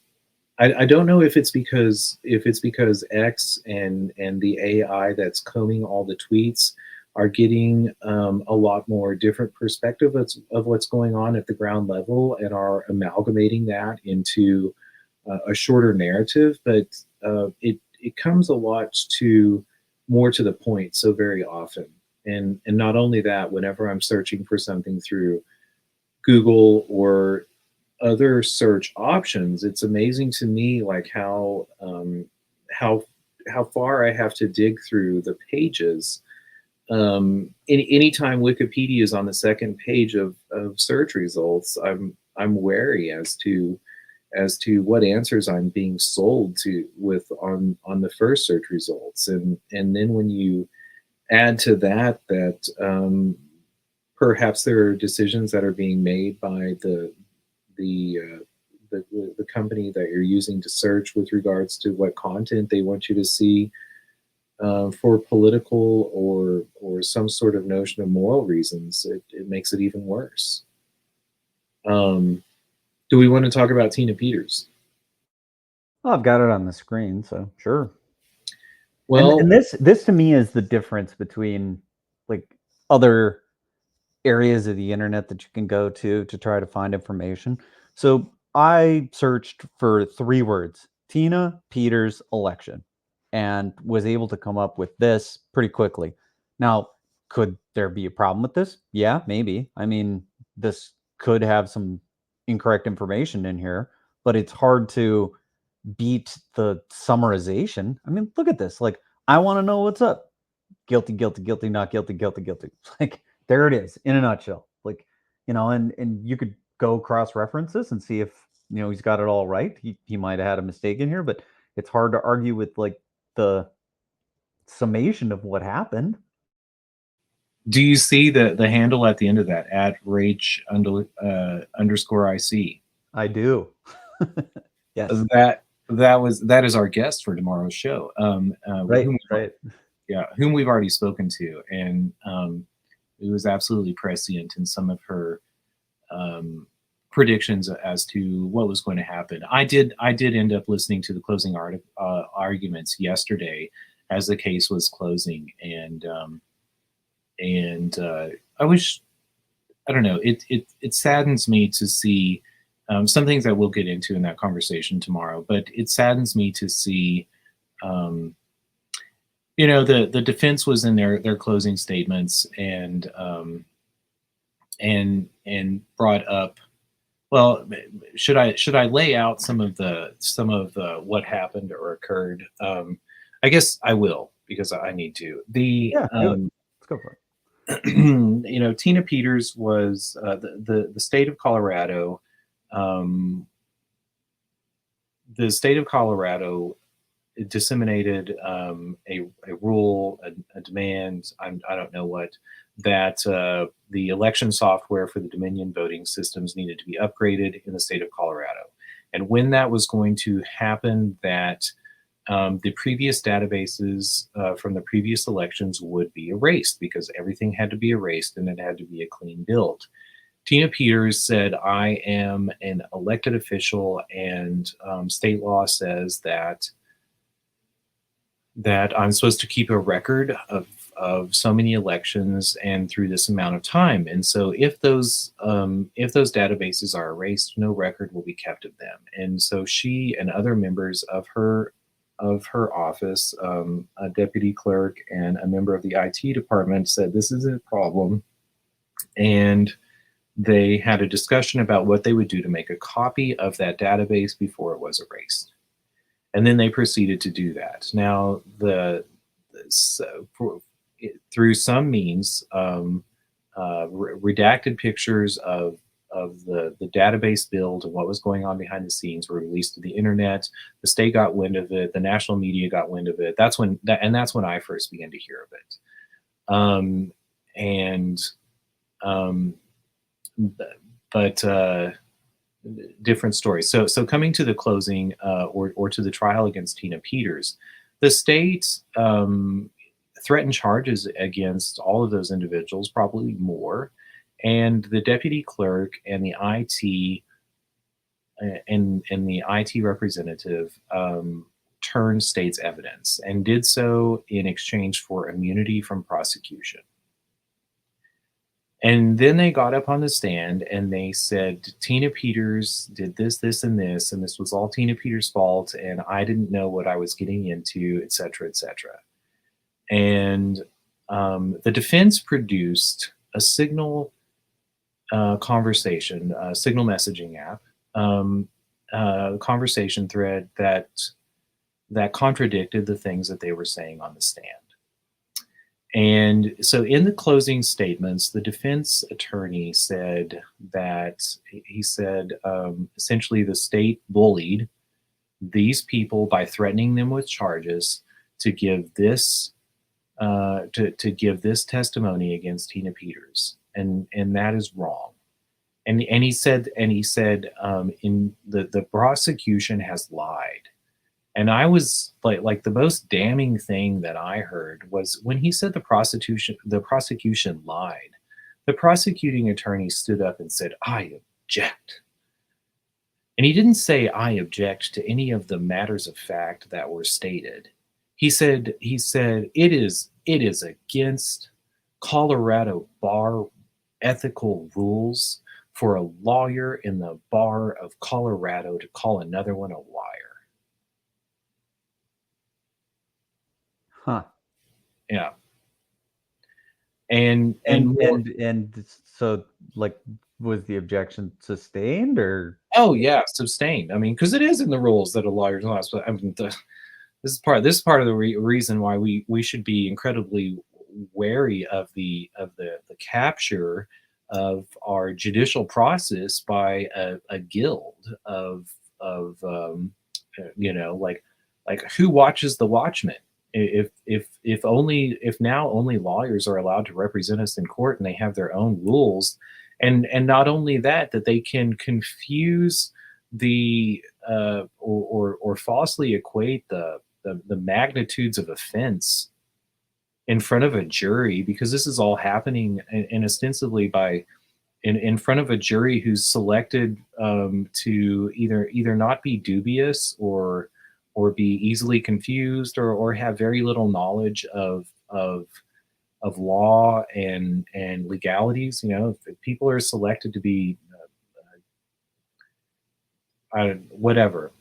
I don't know if it's because X and the AI that's combing all the tweets are getting a lot more different perspective of what's going on at the ground level, and are amalgamating that into a shorter narrative. But it comes a lot to more to the point so very often. And not only that, whenever I'm searching for something through Google or other search options, it's amazing to me, like how how far I have to dig through the pages. Anytime Wikipedia is on the second page of search results, I'm wary as to what answers I'm being sold to with on the first search results. And then when you add to that perhaps there are decisions that are being made by the the company that you're using to search with regards to what content they want you to see, for political or some sort of notion of moral reasons, it makes it even worse. Um, do we want to talk about Tina Peters? Oh, I've got it on the screen, so sure. And Well, this to me is the difference between like other areas of the internet that you can go to try to find information. So I searched for 3 words: Tina Peters election, and was able to come up with this pretty quickly. Now, could there be a problem with this? Yeah, maybe. I mean, this could have some incorrect information in here, but it's hard to beat the summarization. I mean, look at this. Like, I want to know what's up. Guilty, guilty, guilty, not guilty, guilty, guilty. Like, there it is in a nutshell. Like, and you could go cross reference this and see if he's got it all right. He might have had a mistake in here, but it's hard to argue with like the summation of what happened. Do you see the handle at the end of that at rage underscore IC? I do. Yes. That is our guest for tomorrow's show. Right. Right. Whom we've already spoken to, and it was absolutely prescient in some of her predictions as to what was going to happen. I did end up listening to the closing arguments yesterday as the case was closing, and I wish, I don't know, it saddens me to see some things that we'll get into in that conversation tomorrow, but it saddens me to see the defense was in their closing statements and brought up, well, should I lay out some of the what happened or occurred? I guess I will, because I need to. Yeah. Do it. Let's go for it. Tina Peters was the state of Colorado. The state of Colorado disseminated a rule, a demand, I don't know what, that the election software for the Dominion voting systems needed to be upgraded in the state of Colorado. And when that was going to happen, that the previous databases from the previous elections would be erased, because everything had to be erased and it had to be a clean build. Tina Peters said, I am an elected official, and state law says that I'm supposed to keep a record of so many elections and through this amount of time. And so if those databases are erased, no record will be kept of them. And so she and other members of her office, a deputy clerk and a member of the IT department, said this is a problem. And they had a discussion about what they would do to make a copy of that database before it was erased. And then they proceeded to do that. Now, through some means, redacted pictures of the database build and what was going on behind the scenes were released to the internet. The state got wind of it. The national media got wind of it. That's when I first began to hear of it. But different stories. So coming to the closing or to the trial against Tina Peters, the state threatened charges against all of those individuals, probably more, and the deputy clerk and the IT representative turned state's evidence and did so in exchange for immunity from prosecution. And then they got up on the stand and they said, Tina Peters did this, this, and this was all Tina Peters' fault, and I didn't know what I was getting into, et cetera, et cetera. And the defense produced a Signal conversation, Signal messaging app, conversation thread that contradicted the things that they were saying on the stand. And so in the closing statements, the defense attorney said that essentially the state bullied these people by threatening them with charges to give this testimony against Tina Peters, and that is wrong. And he said in the prosecution has lied. And I was like the most damning thing that I heard was when he said the prosecution lied. The prosecuting attorney stood up and said, I object. And he didn't say, I object to any of the matters of fact that were stated. He said it is against Colorado bar ethical rules for a lawyer in the bar of Colorado to call another one a liar. Huh. Yeah. and more. And so, like, was the objection sustained or Oh yeah, sustained. I mean, because it is in the rules that a lawyer's not. I mean, this is part of the reason why we should be incredibly wary of the capture of our judicial process by a guild of like who watches the watchmen. If now only lawyers are allowed to represent us in court and they have their own rules, and not only that, that they can confuse the or falsely equate the magnitudes of offense in front of a jury, because this is all happening and ostensibly by in front of a jury who's selected to either not be dubious or be easily confused or have very little knowledge of law and legalities. You know, if people are selected to be whatever,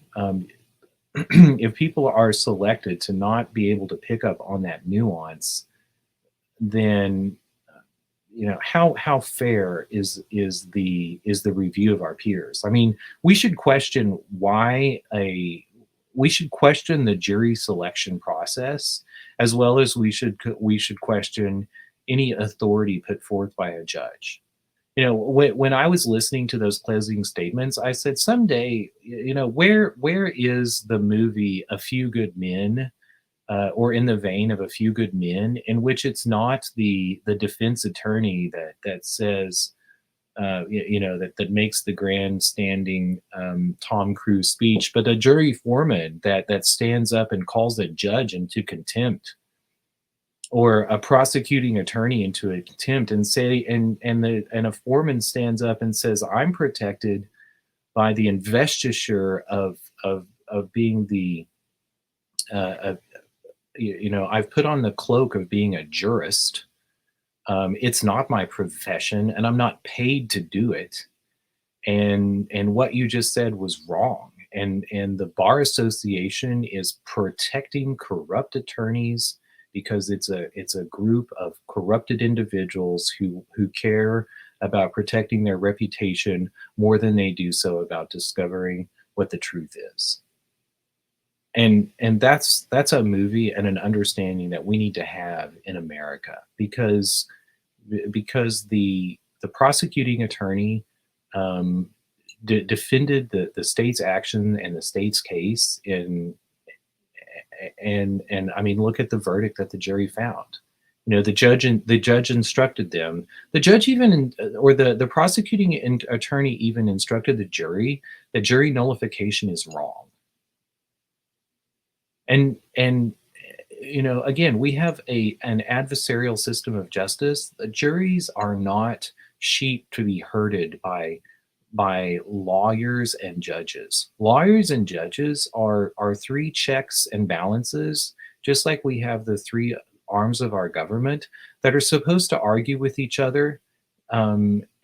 if people are selected to not be able to pick up on that nuance, then how fair is the review of our peers? I mean, we should question we should question the jury selection process, as well as we should question any authority put forth by a judge. When I was listening to those closing statements, I said, someday, where is the movie A Few Good Men, or in the vein of A Few Good Men, in which it's not the defense attorney that says, that makes the grandstanding Tom Cruise speech, but a jury foreman that stands up and calls a judge into contempt, or a prosecuting attorney into a contempt, and say and a foreman stands up and says, I'm protected by the investiture of being the uh, I've put on the cloak of being a jurist. It's not my profession, and I'm not paid to do it. And what you just said was wrong. And the bar association is protecting corrupt attorneys, because it's a group of corrupted individuals who care about protecting their reputation more than they do so about discovering what the truth is. And that's a movie and an understanding that we need to have in America, because the prosecuting attorney um, defended the state's action and the state's case and I mean, look at the verdict that the jury found. The judge instructed them. The judge even or the prosecuting attorney even instructed the jury that jury nullification is wrong. And again, we have an adversarial system of justice. The juries are not sheep to be herded by lawyers and judges. Lawyers and judges are three checks and balances, just like we have the three arms of our government that are supposed to argue with each other, and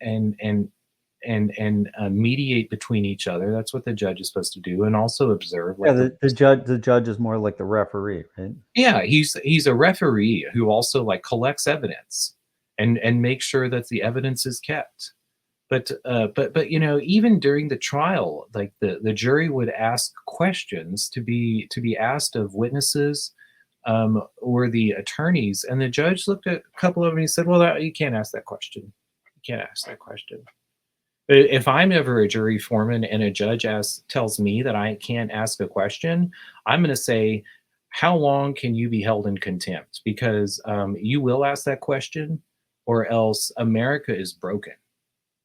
mediate between each other. That's what the judge is supposed to do, and also observe, yeah, like the judge is more like the referee, right? yeah, he's a referee who also like collects evidence and makes sure that the evidence is kept. But even during the trial, like the jury would ask questions to be asked of witnesses, or the attorneys, and the judge looked at a couple of them and he said, "Well, you can't ask that question. You can't ask that question." If I'm ever a jury foreman and a judge tells me that I can't ask a question, I'm going to say, "How long can you be held in contempt? Because you will ask that question, or else America is broken."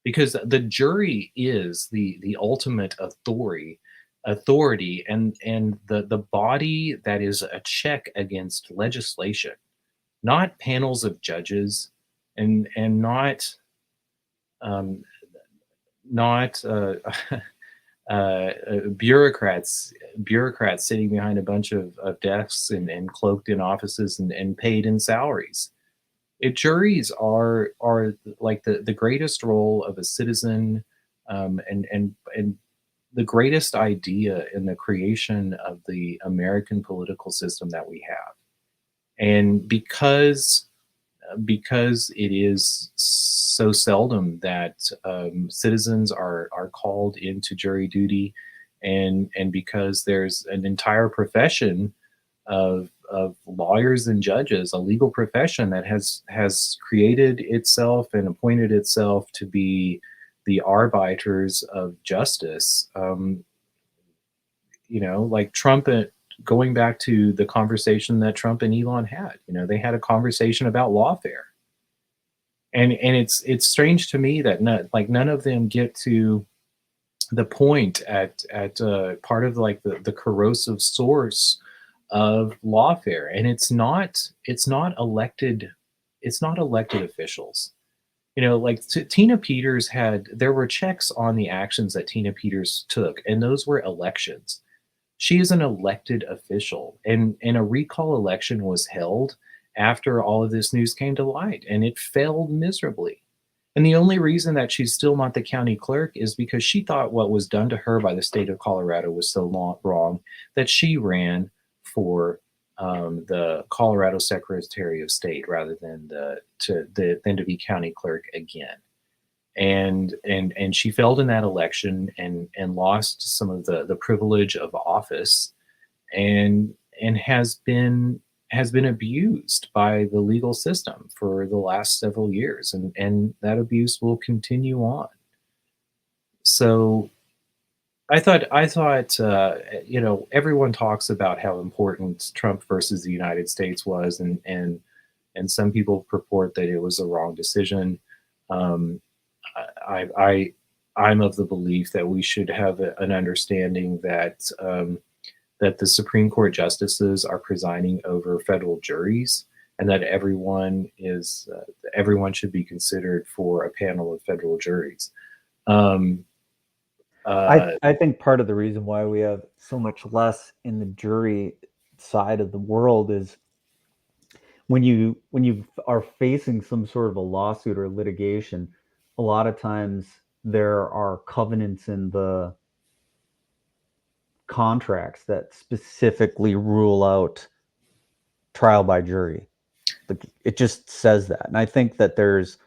Because the jury is the ultimate authority, and the body that is a check against legislation, not panels of judges, and um, not bureaucrats sitting behind a bunch of desks and cloaked in offices and paid in salaries. Juries are like the greatest role of a citizen, and the greatest idea in the creation of the American political system that we have. And because because it is so seldom that citizens are called into jury duty, and because there's an entire profession of lawyers and judges, a legal profession that has created itself and appointed itself to be the arbiters of justice. Like Trump and going back to the conversation that Trump and Elon had, they had a conversation about lawfare. And it's strange to me that none of them get to the point at part of like the corrosive source of lawfare, and it's not elected officials. Like Tina Peters there were checks on the actions that Tina Peters took, and those were elections. She is an elected official, and a recall election was held after all of this news came to light, and it failed miserably. And the only reason that she's still not the county clerk is because she thought what was done to her by the state of Colorado was so wrong that she ran for the Colorado Secretary of State rather than to be county clerk again. And she failed in that election and lost some of the privilege of office, and has been abused by the legal system for the last several years, and that abuse will continue on. So I thought everyone talks about how important Trump versus the United States was, and some people purport that it was a wrong decision. um, I'm of the belief that we should have an understanding that the Supreme Court justices are presiding over federal juries, and that everyone should be considered for a panel of federal juries. Um, I uh, I think part of the reason why we have so much less in the jury side of the world is when you are facing some sort of a lawsuit or litigation, a lot of times there are covenants in the contracts that specifically rule out trial by jury. Like it just says that. And I think that there's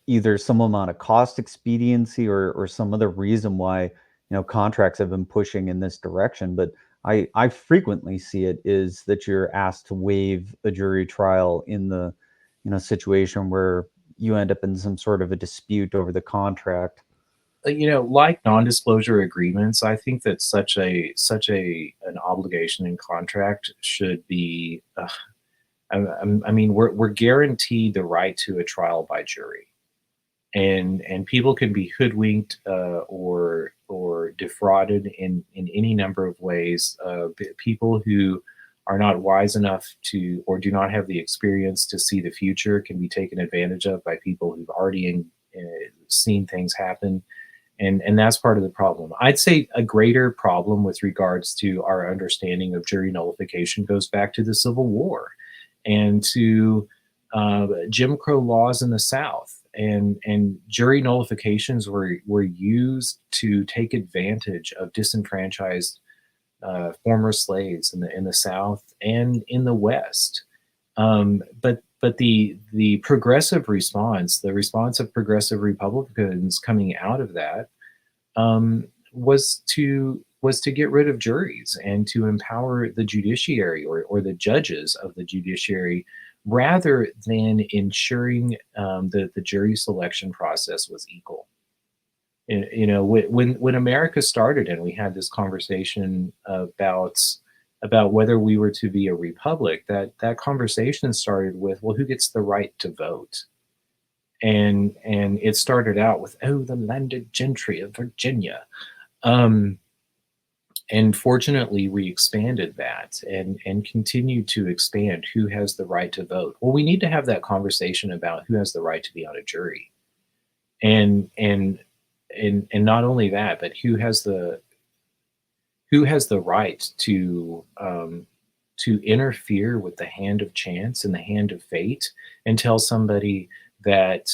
either some amount of cost expediency or some other reason why contracts have been pushing in this direction. But I frequently see it is that you're asked to waive a jury trial in the situation where you end up in some sort of a dispute over the contract. like non-disclosure agreements, I think that such a an obligation in contract should be. I mean, we're guaranteed the right to a trial by jury, and people can be hoodwinked or defrauded in any number of ways. People who are not wise enough to, or do not have the experience to see the future, can be taken advantage of by people who've already seen things happen, and that's part of the problem. I'd say a greater problem with regards to our understanding of jury nullification goes back to the Civil War and to Jim Crow laws in the South. And jury nullifications were used to take advantage of disenfranchised former slaves in the South and in the West. But the progressive response, the response of progressive Republicans coming out of that, was to get rid of juries and to empower the judiciary, or the judges of the judiciary, rather than ensuring that the jury selection process was equal. When America started, and we had this conversation about whether we were to be a republic, that conversation started with, well, who gets the right to vote? And it started out with, oh, the landed gentry of Virginia. Um, and fortunately, we expanded that and continue to expand who has the right to vote. Well, we need to have that conversation about who has the right to be on a jury, and not only that, but who has the right to interfere with the hand of chance and the hand of fate, and tell somebody that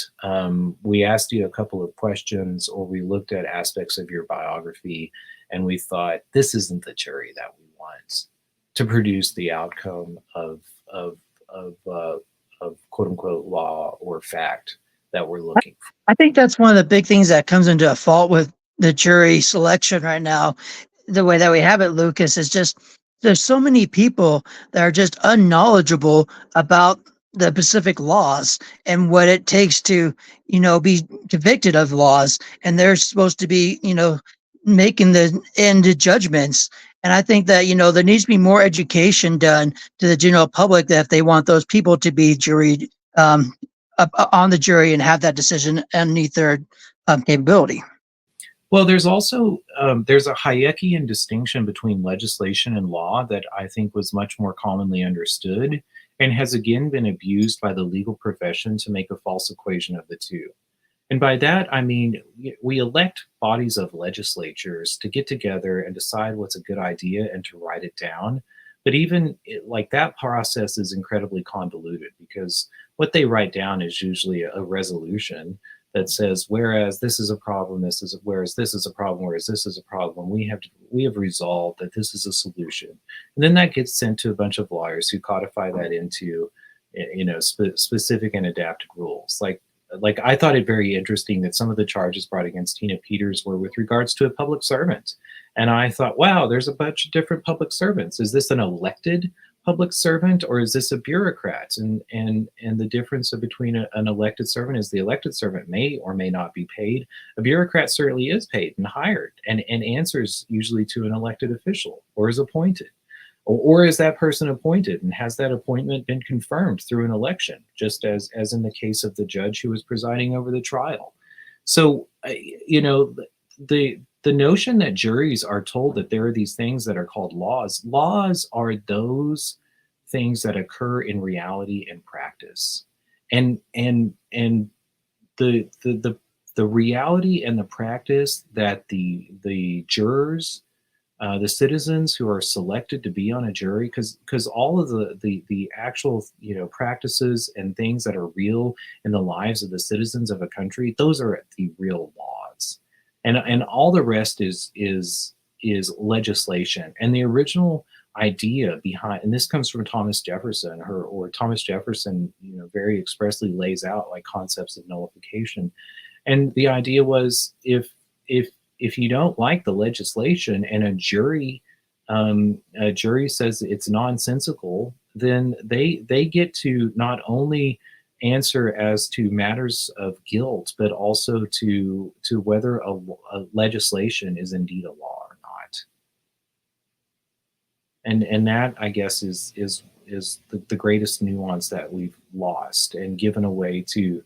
we asked you a couple of questions, or we looked at aspects of your biography, and we thought this isn't the jury that we want to produce the outcome of of quote unquote unquote law or fact that we're looking for. I think that's one of the big things that comes into a fault with the jury selection right now. The way that we have it, Lucas, is just there's so many people that are just unknowledgeable about the Pacific laws and what it takes to, be convicted of laws. And they're supposed to be, making the end judgments. And I think that, there needs to be more education done to the general public that if they want those people to be jury on the jury and have that decision underneath their capability. Well, there's also there's a Hayekian distinction between legislation and law that I think was much more commonly understood and has again been abused by the legal profession to make a false equation of the two. And by that, I mean, we elect bodies of legislatures to get together and decide what's a good idea and to write it down. But even like that process is incredibly convoluted because what they write down is usually a resolution that says, whereas this is a problem, whereas this is a problem, whereas this is a problem, we have resolved that this is a solution. And then that gets sent to a bunch of lawyers who codify that into, specific and adapted rules. Like I thought it very interesting that some of the charges brought against Tina Peters were with regards to a public servant. And I thought, wow, there's a bunch of different public servants. Is this an elected public servant or is this a bureaucrat? And the difference between an elected servant is the elected servant may or may not be paid. A bureaucrat certainly is paid and hired and answers usually to an elected official or is appointed. Or is that person appointed and has that appointment been confirmed through an election, just as in the case of the judge who was presiding over the trial? So, the notion that juries are told that there are these things that are called laws. Laws are those things that occur in reality and practice, and the reality and the practice that the jurors, the citizens who are selected to be on a jury, because all of the actual practices and things that are real in the lives of the citizens of a country, those are the real laws, and all the rest is legislation. And the original idea behind, and this comes from Thomas Jefferson, Thomas Jefferson, very expressly lays out like concepts of nullification. And the idea was if you don't like the legislation and a jury says it's nonsensical, then they get to not only answer as to matters of guilt, but also to whether a legislation is indeed a law or not. And that, I guess, is the greatest nuance that we've lost and given away to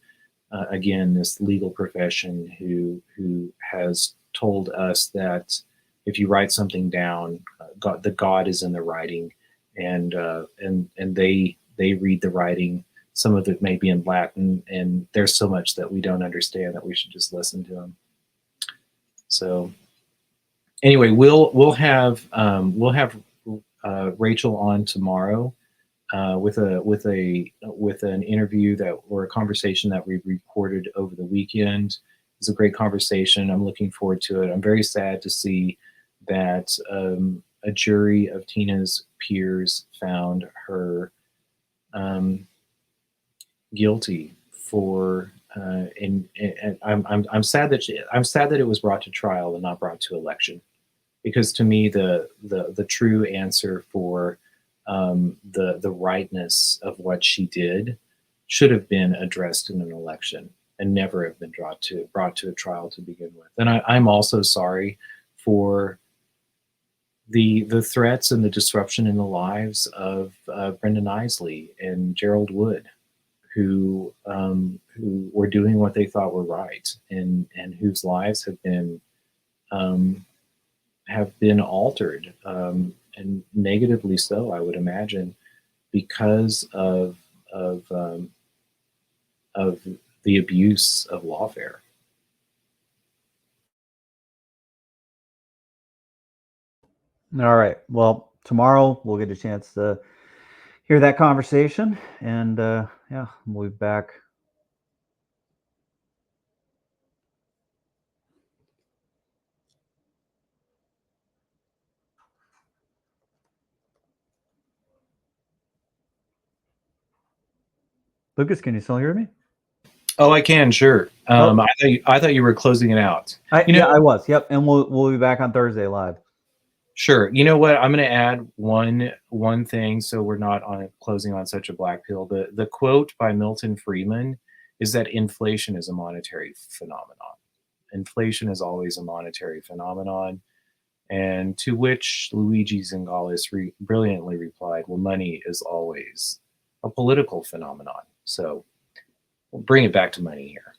again, this legal profession who has told us that if you write something down, the God is in the writing, and they read the writing. Some of it may be in Latin, and there's so much that we don't understand that we should just listen to them. So anyway, we'll have Rachel on tomorrow. With an interview or a conversation that we recorded over the weekend. It's a great conversation. I'm looking forward to it. I'm very sad to see that a jury of Tina's peers found her guilty for. And I'm sad that it was brought to trial and not brought to election, because to me the true answer for the rightness of what she did should have been addressed in an election and never have been brought to a trial to begin with. And I'm also sorry for the threats and the disruption in the lives of Brendan Isley and Gerald Wood, who were doing what they thought were right, and whose lives have been altered, and negatively so, I would imagine, because of the abuse of lawfare. All right. Well, tomorrow we'll get a chance to hear that conversation, and yeah, we'll be back. Lucas, can you still hear me? Oh, I can, sure. Oh, I thought you were closing it out. yeah, I was. Yep, and we'll be back on Thursday live. Sure. You know what? I'm going to add one thing so we're not on closing on such a black pill. The quote by Milton Friedman is that inflation is a monetary phenomenon. Inflation is always a monetary phenomenon. And to which Luigi Zingales brilliantly replied, well, money is always a political phenomenon. So we'll bring it back to money here.